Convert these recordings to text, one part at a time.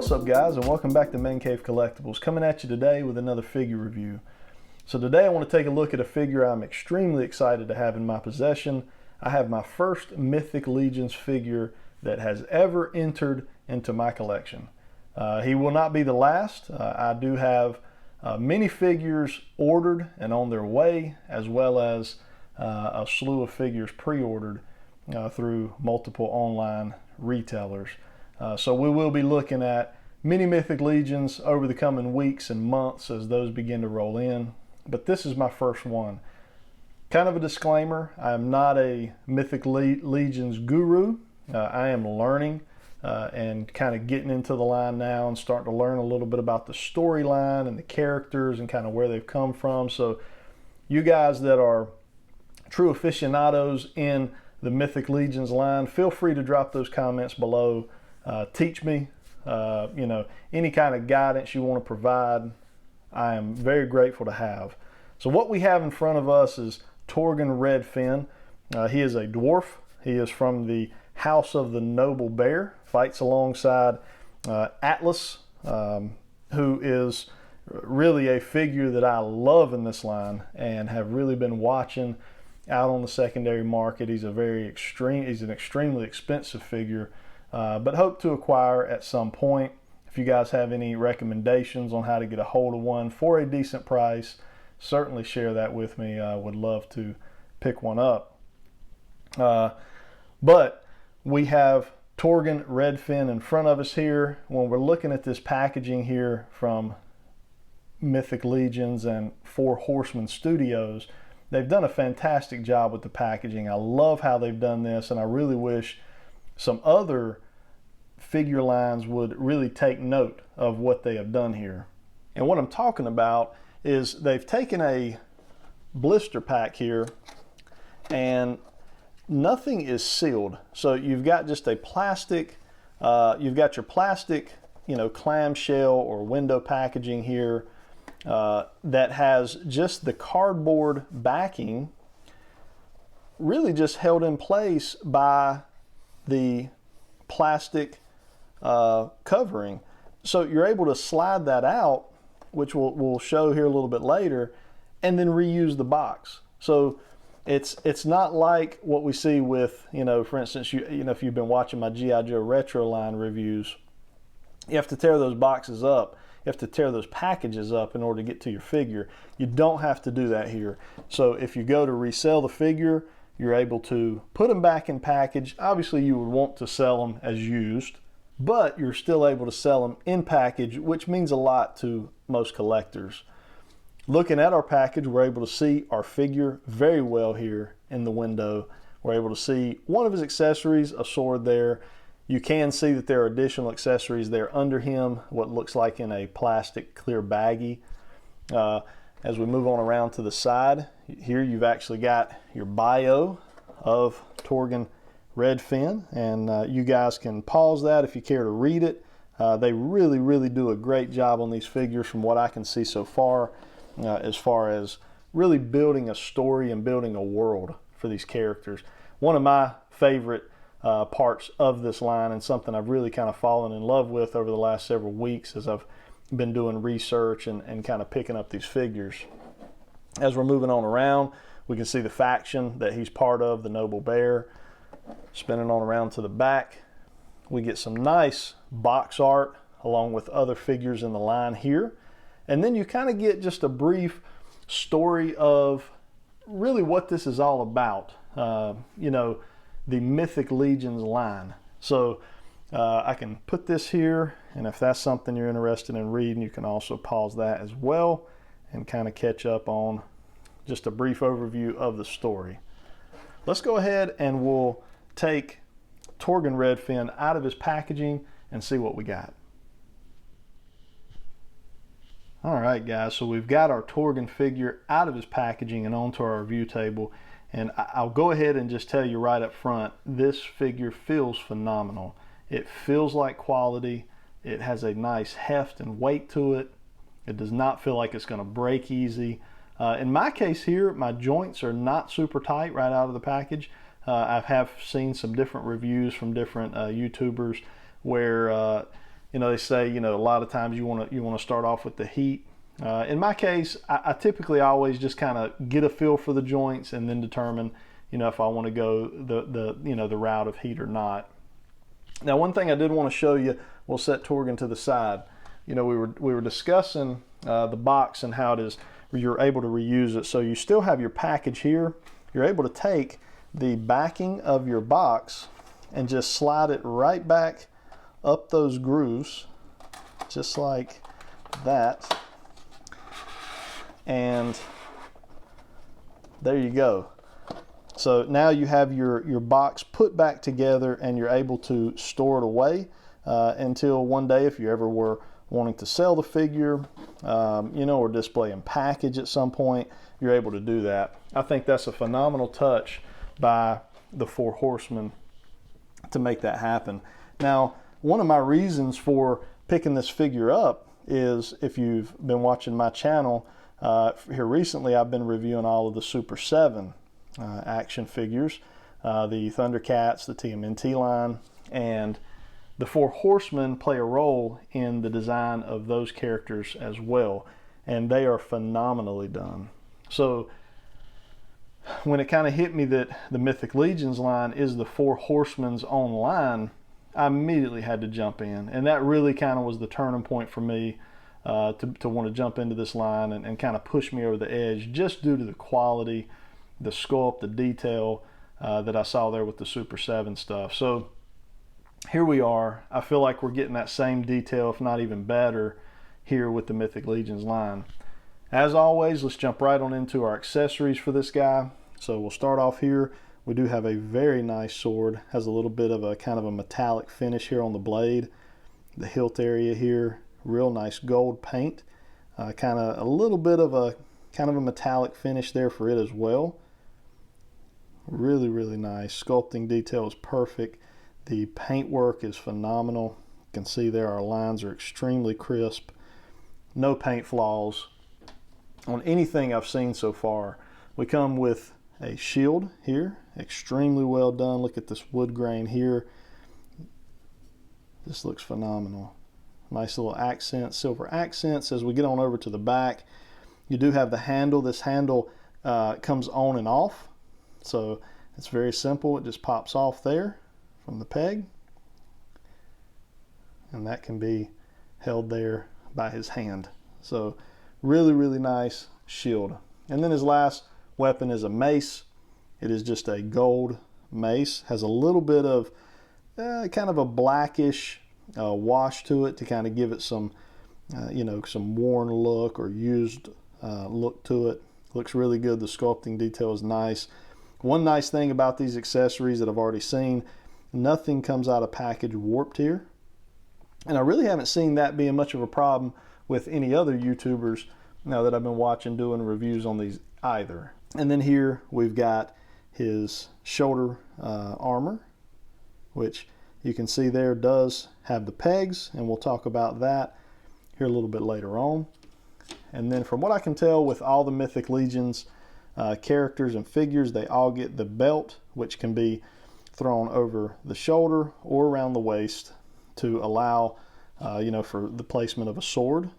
What's up guys, and welcome back to Man Cave Collectibles, coming at you today with another figure review. So today I want to take a look at a figure I'm extremely excited to have in my possession. I have my first Mythic Legions figure that has ever entered into my collection. He will not be the last. I do have many figures ordered and on their way, as well as a slew of figures pre-ordered through multiple online retailers. So we will be looking at many Mythic Legions over the coming weeks and months as those begin to roll in. But this is my first one. Kind of a disclaimer, I am not a Mythic Legions guru. I am learning and kind of getting into the line now and starting to learn a little bit about the storyline and the characters and kind of where they've come from. So you guys that are true aficionados in the Mythic Legions line, feel free to drop those comments below. Teach me, any kind of guidance you want to provide, I am very grateful to have. So what we have in front of us is Torgun Redfin. He is a dwarf. He is from the House of the Noble Bear, fights alongside Atlas, who is really a figure that I love in this line and have really been watching out on the secondary market. He's an extremely expensive figure, but hope to acquire at some point. If you guys have any recommendations on how to get a hold of one for a decent price, certainly share that with me. I would love to pick one up. But we have Torgan Redfin in front of us here. When we're looking at this packaging here from Mythic Legions and Four Horsemen Studios, they've done a fantastic job with the packaging. I love how they've done this, and I really wish some other figure lines would really take note of what they have done here. And what I'm talking about is they've taken a blister pack here and nothing is sealed. So you've got just a plastic, you've got your plastic, clamshell or window packaging here that has just the cardboard backing, really just held in place by the plastic covering. So you're able to slide that out, which we'll show here a little bit later, and then reuse the box. So it's not like what we see with, for instance, if you've been watching my G.I. Joe Retro line reviews, you have to tear those boxes up. You have to tear those packages up in order to get to your figure. You don't have to do that here. So if you go to resell the figure, you're able to put them back in package. Obviously you would want to sell them as used, but you're still able to sell them in package, which means a lot to most collectors. Looking at our package, we're able to see our figure very well here in the window. We're able to see one of his accessories, a sword there. You can see that there are additional accessories there under him, what looks like in a plastic clear baggie. As we move on around to the side, here you've actually got your bio of Torgan Redfin, and you guys can pause that if you care to read it. They really do a great job on these figures from what I can see so far, as far as really building a story and building a world for these characters. One of my favorite parts of this line, and something I've really kind of fallen in love with over the last several weeks as I've been doing research and kind of picking up these figures. As we're moving on around, we can see the faction that he's part of, the Noble Bear. Spinning on around to the back, we get some nice box art along with other figures in the line here. And then you kind of get just a brief story of really what this is all about, the Mythic Legions line. So I can put this here, and if that's something you're interested in reading, you can also pause that as well and kind of catch up on just a brief overview of the story. Let's go ahead and we'll take Torgan Redfin out of his packaging and see what we got. All right guys, so we've got our Torgan figure out of his packaging and onto our review table, and I'll go ahead and just tell you right up front, this figure feels phenomenal. It feels like quality. It has a nice heft and weight to it. It does not feel like it's going to break easy. In my case here, my joints are not super tight right out of the package. I have seen some different reviews from different YouTubers where You know, they say, you know, a lot of times you want to start off with the heat. In my case, I typically always just kind of get a feel for the joints and then determine, you know, if I want to go the route of heat or not. Now, one thing I did want to show you, we'll set Torgan to the side. You know, we were discussing the box and how it is you're able to reuse it. So you still have your package here. You're able to take the backing of your box and just slide it right back up those grooves, just like that. And there you go. So now you have your box put back together and you're able to store it away until one day, if you ever were wanting to sell the figure, you know, or display and package at some point, you're able to do that. I think that's a phenomenal touch by the Four Horsemen to make that happen. Now, one of my reasons for picking this figure up is, if you've been watching my channel here recently, I've been reviewing all of the Super 7 action figures, the Thundercats, the TMNT line, and the Four Horsemen play a role in the design of those characters as well, and they are phenomenally done. So when it kind of hit me that the Mythic Legions line is the Four Horsemen's own line, I immediately had to jump in, and that really kind of was the turning point for me to want to jump into this line and kind of push me over the edge, just due to the quality, the sculpt, the detail that I saw there with the Super 7 stuff. So here we are. I feel like we're getting that same detail, if not even better, here with the Mythic Legions line. As always, let's jump right on into our accessories for this guy. So we'll start off here. We do have a very nice sword. Has a little bit of a kind of a metallic finish here on the blade. The hilt area here, real nice gold paint. Kind of a little bit of a metallic finish there for it as well. Really, really nice. Sculpting detail is perfect. The paint work is phenomenal. You can see there our lines are extremely crisp. No paint flaws on anything I've seen so far. We come with a shield here, extremely well done. Look at this wood grain here. This looks phenomenal. Nice little accents, silver accents. As we get on over to the back, you do have the handle. This handle comes on and off, so it's very simple. It just pops off there from the peg, and that can be held there by his hand. So really, really nice shield. And then his last weapon is a mace. It is just a gold mace. Has a little bit of kind of a blackish wash to it to kind of give it some some worn look or used look to it. Looks really good. The sculpting detail is nice. One nice thing about these accessories that I've already seen, nothing comes out of package warped here, and I really haven't seen that being much of a problem with any other YouTubers now that I've been watching doing reviews on these either. And then here we've got his shoulder armor, which you can see there does have the pegs, and we'll talk about that here a little bit later on. And then from what I can tell with all the Mythic Legions characters and figures, they all get the belt, which can be thrown over the shoulder or around the waist to allow for the placement of a sword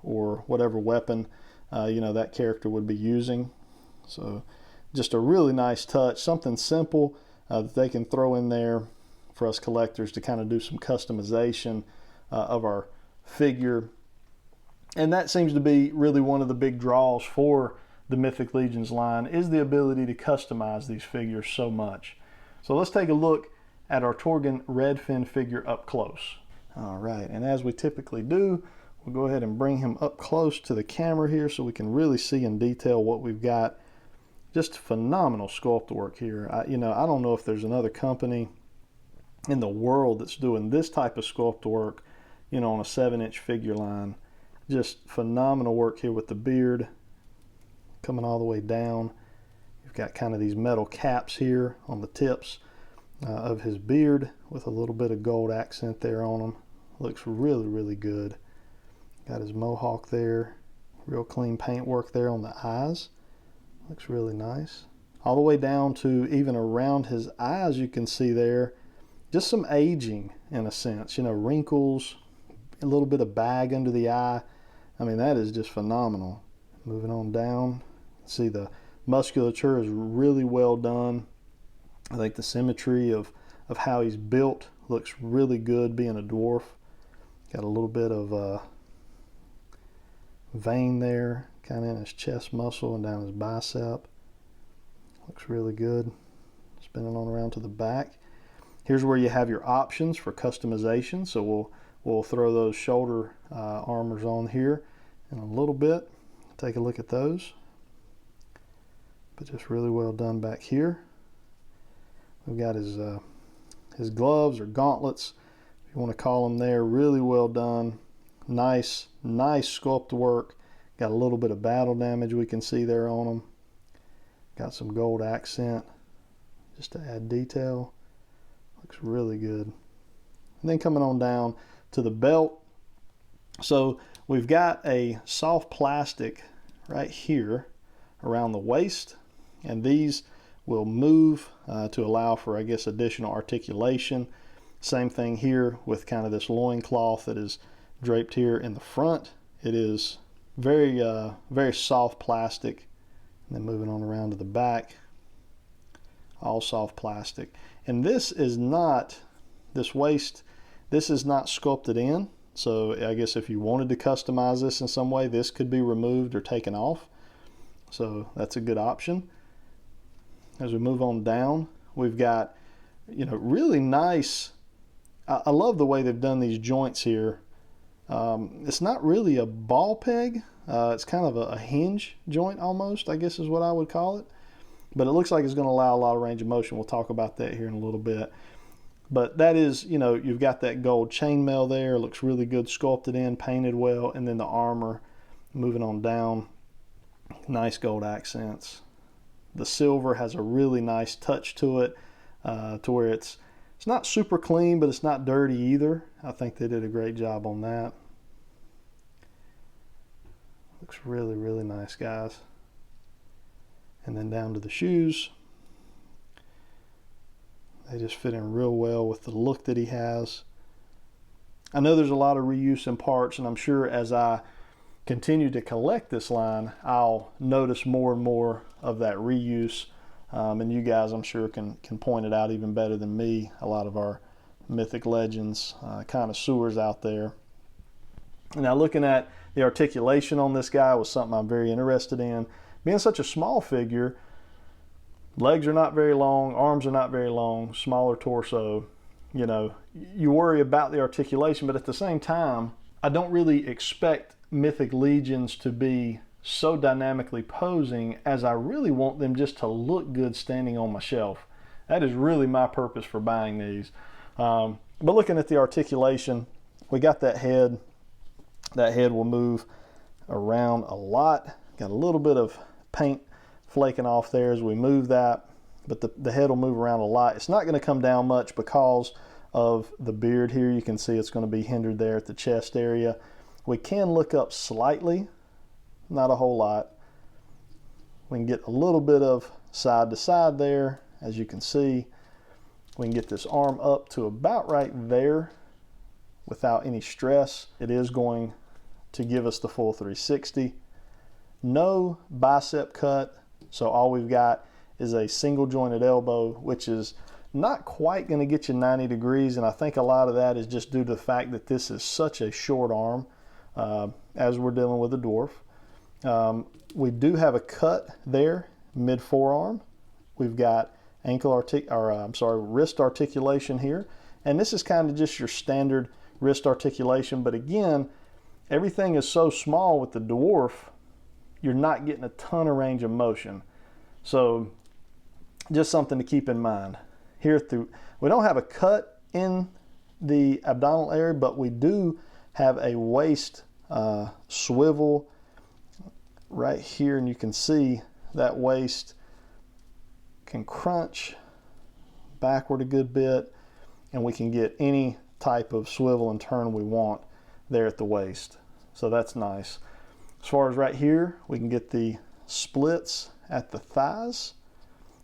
or whatever weapon that character would be using. So just a really nice touch, something simple that they can throw in there for us collectors to kind of do some customization of our figure. And that seems to be really one of the big draws for the Mythic Legions line, is the ability to customize these figures so much. So let's take a look at our Torgan Redfin figure up close. All right, and as we typically do, we'll go ahead and bring him up close to the camera here so we can really see in detail what we've got. Just phenomenal sculpt work here. I don't know if there's another company in the world that's doing this type of sculpt work, on a 7-inch figure line. Just phenomenal work here with the beard coming all the way down. You've got kind of these metal caps here on the tips of his beard with a little bit of gold accent there on them. Looks really, really good. Got his mohawk there. Real clean paint work there on the eyes. Looks really nice. All the way down to even around his eyes, you can see there just some aging in a sense. Wrinkles, A little bit of bag under the eye. I mean, that is just phenomenal. Moving on down, see the musculature is really well done. I think the symmetry of how he's built looks really good being a dwarf. Got a little bit of vein there, kind of in his chest muscle and down his bicep. Looks really good. Spinning on around to the back. Here's where you have your options for customization. So we'll throw those shoulder armors on here in a little bit. Take a look at those. But just really well done back here. We've got his gloves or gauntlets, if you want to call them there. Really well done. Nice sculpt work. Got a little bit of battle damage we can see there on them. Got some gold accent just to add detail. Looks really good. And then coming on down to the belt. So we've got a soft plastic right here around the waist, and these will move to allow for, I guess, additional articulation. Same thing here with kind of this loincloth that is draped here in the front. It is very soft plastic. And then moving on around to the back, all soft plastic. And this is not, this waist, this is not sculpted in. So I guess if you wanted to customize this in some way, this could be removed or taken off. So that's a good option. As we move on down, we've got, really nice, I love the way they've done these joints here. It's not really a ball peg. It's kind of a hinge joint almost, I guess is what I would call it. But it looks like it's going to allow a lot of range of motion. We'll talk about that here in a little bit. But that is, you've got that gold chainmail there. It looks really good, sculpted in, painted well. And then the armor, moving on down, nice gold accents. The silver has a really nice touch to it, to where it's not super clean, but it's not dirty either. I think they did a great job on that. Looks really, really nice, guys. And then down to the shoes. They just fit in real well with the look that he has. I know there's a lot of reuse in parts, and I'm sure as I continue to collect this line, I'll notice more and more of that reuse. And you guys, I'm sure, can point it out even better than me. A lot of our Mythic Legends connoisseurs out there. Now, looking at the articulation on this guy was something I'm very interested in. Being such a small figure, legs are not very long, arms are not very long, smaller torso. You worry about the articulation, but at the same time, I don't really expect Mythic Legions to be so dynamically posing, as I really want them just to look good standing on my shelf. That is really my purpose for buying these. But looking at the articulation, we got that head. That head will move around a lot. Got a little bit of paint flaking off there as we move that, but the head will move around a lot. It's not going to come down much because of the beard here. You can see it's going to be hindered there at the chest area. We can look up slightly, not a whole lot. We can get a little bit of side to side there. As you can see, we can get this arm up to about right there without any stress. It is going to give us the full 360. No bicep cut, so all we've got is a single jointed elbow, which is not quite going to get you 90 degrees, and I think a lot of that is just due to the fact that this is such a short arm, as we're dealing with a dwarf. We do have a cut there, mid forearm. We've got wrist articulation here, and this is kind of just your standard wrist articulation. But again, everything is so small with the dwarf, you're not getting a ton of range of motion. So just something to keep in mind. Here we don't have a cut in the abdominal area, but we do have a waist swivel right here, and you can see that waist can crunch backward a good bit, and we can get any type of swivel and turn we want there at the waist. So that's nice. As far as right here, we can get the splits at the thighs,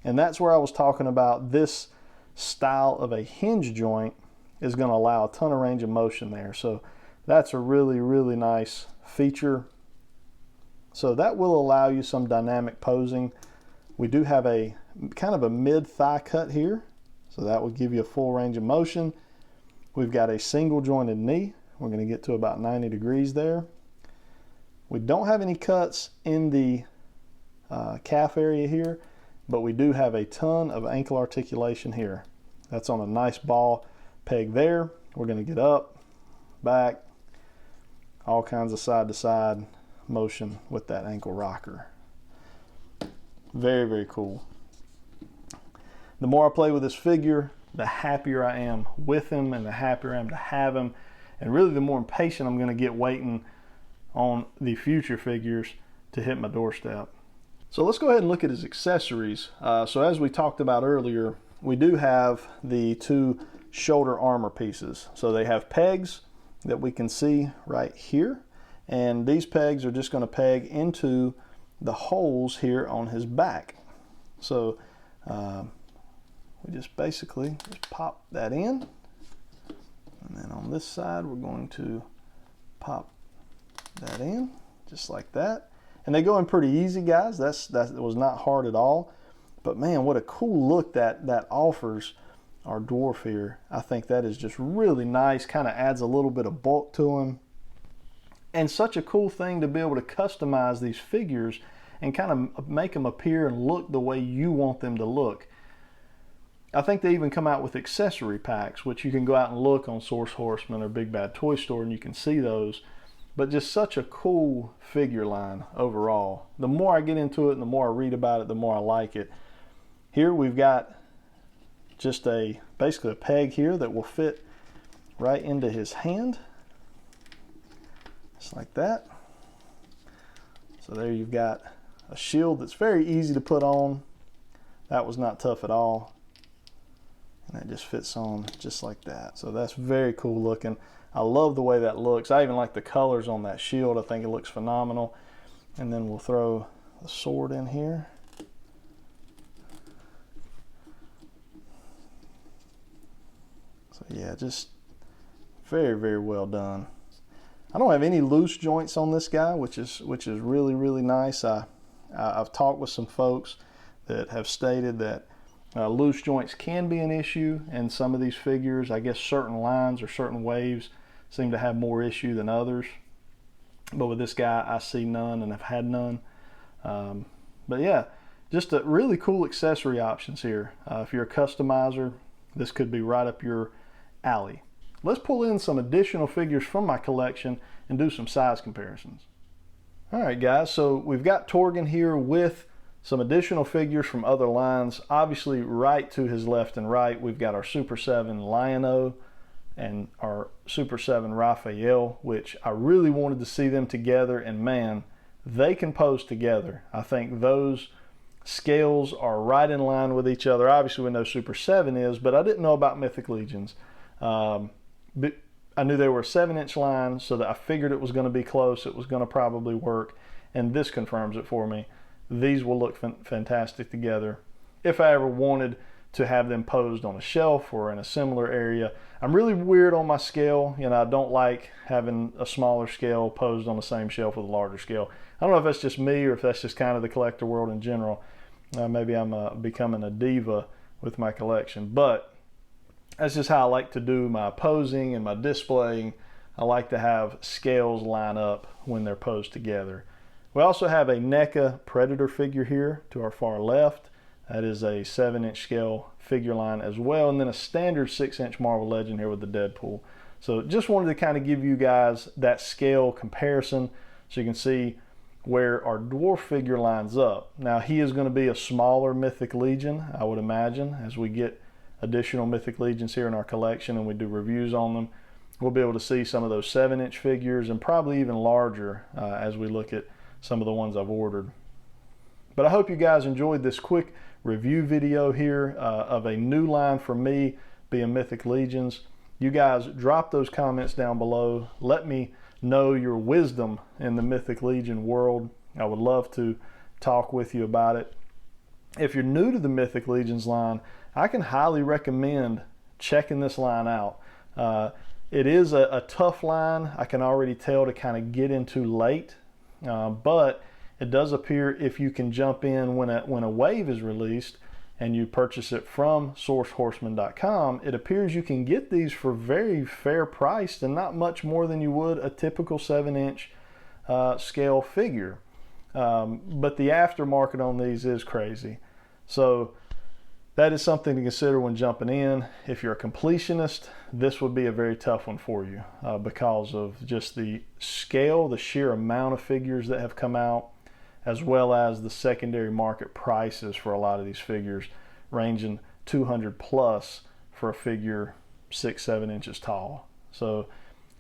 and that's where I was talking about this style of a hinge joint is going to allow a ton of range of motion there. So That's a really, really nice feature. So that will allow you some dynamic posing. We do have a kind of a mid thigh cut here, so that will give you a full range of motion. We've got a single jointed knee. We're going to get to about 90 degrees there. We don't have any cuts in the calf area here, but we do have a ton of ankle articulation here. That's on a nice ball peg there. We're going to get up, back, all kinds of side to side motion with that ankle rocker. Very, very cool. The more I play with this figure, the happier I am with him and the happier I am to have him. And really the more impatient I'm going to get waiting on the future figures to hit my doorstep. So let's go ahead and look at his accessories. So as we talked about earlier, we do have the two shoulder armor pieces. So they have pegs that we can see right here. And these pegs are just going to peg into the holes here on his back. So we just basically just pop that in. And then on this side, we're going to pop that in just like that. And they go in pretty easy, guys. That was not hard at all. But man, what a cool look that offers our dwarf here. I think that is just really nice, kind of adds a little bit of bulk to him. And such a cool thing to be able to customize these figures and kind of make them appear and look the way you want them to look. I think they even come out with accessory packs, which you can go out and look on Source Horseman or Big Bad Toy Store and you can see those. But just such a cool figure line overall. The more I get into it and the more I read about it, the more I like it. Here we've got just basically a peg here that will fit right into his hand. Just like that. So there you've got a shield that's very easy to put on. That was not tough at all. And that just fits on just like that. So that's very cool looking. I love the way that looks. I even like the colors on that shield. I think it looks phenomenal. And then we'll throw the sword in here. So yeah, just very, very well done. I don't have any loose joints on this guy, which is really, really nice. I've talked with some folks that have stated that loose joints can be an issue in some of these figures. I guess certain lines or certain waves seem to have more issue than others. But with this guy, I see none and have had none. But yeah, just a really cool accessory options here. If you're a customizer, this could be right up your alley. Let's pull in some additional figures from my collection and do some size comparisons. All right, guys, so we've got Torgan here with some additional figures from other lines. Obviously, right to his left and right, we've got our Super 7 Lion-O and our Super 7 Raphael, which I really wanted to see them together, and man, they can pose together. I think those scales are right in line with each other. Obviously, we know Super 7 is, but I didn't know about Mythic Legions. But I knew they were a 7-inch line, so that I figured it was going to be close. It was going to probably work, and this confirms it for me. These will look fantastic together. If I ever wanted to have them posed on a shelf or in a similar area. I'm really weird on my scale. You know, I don't like having a smaller scale posed on the same shelf with a larger scale. I don't know if that's just me or if that's just kind of the collector world in general. Maybe I'm becoming a diva with my collection, but that's just how I like to do my posing and my displaying. I like to have scales line up when they're posed together. We also have a NECA Predator figure here to our far left. That is a 7-inch scale figure line as well, and then a standard 6-inch Marvel Legend here with the Deadpool. So just wanted to kind of give you guys that scale comparison so you can see where our dwarf figure lines up. Now he is going to be a smaller Mythic Legion, I would imagine, as we get additional Mythic Legions here in our collection and we do reviews on them. We'll be able to see some of those 7-inch figures and probably even larger as we look at some of the ones I've ordered. But I hope you guys enjoyed this quick review video here of a new line for me being Mythic Legions. You guys drop those comments down below. Let me know your wisdom in the Mythic Legion world. I would love to talk with you about it. If you're new to the Mythic Legions line, I can highly recommend checking this line out. It is a tough line, I can already tell, to kind of get into late, but it does appear if you can jump in when a wave is released and you purchase it from sourcehorseman.com, it appears you can get these for very fair price and not much more than you would a typical 7-inch scale figure. But the aftermarket on these is crazy. So that is something to consider when jumping in. If you're a completionist, this would be a very tough one for you because of just the scale, the sheer amount of figures that have come out, as well as the secondary market prices for a lot of these figures, ranging 200 plus for a figure 6-7 inches tall. So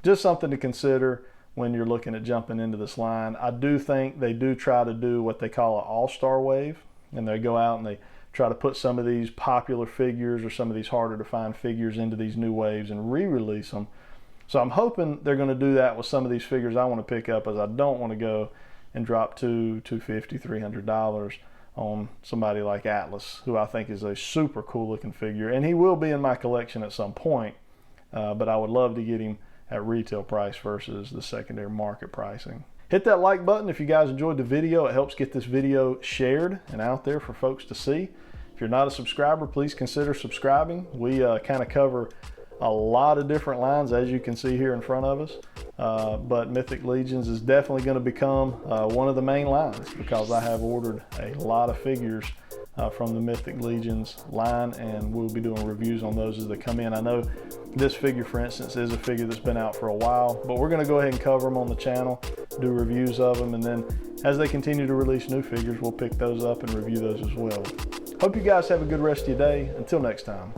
just something to consider when you're looking at jumping into this line. I do think they do try to do what they call an all-star wave, and they go out and they try to put some of these popular figures or some of these harder to find figures into these new waves and re-release them. So I'm hoping they're going to do that with some of these figures I want to pick up, as I don't want to go and drop $250, $300 on somebody like Atlas, who I think is a super cool looking figure, and he will be in my collection at some point, but I would love to get him at retail price versus the secondary market pricing. Hit that like button if you guys enjoyed the video. It helps get this video shared and out there for folks to see. If you're not a subscriber, please consider subscribing. We kind of cover a lot of different lines, as you can see here in front of us. But Mythic Legions is definitely going to become one of the main lines, because I have ordered a lot of figures from the Mythic Legions line, and we'll be doing reviews on those as they come in. I know this figure, for instance, is a figure that's been out for a while, but we're going to go ahead and cover them on the channel, do reviews of them, and then as they continue to release new figures, we'll pick those up and review those as well. Hope you guys have a good rest of your day. Until next time.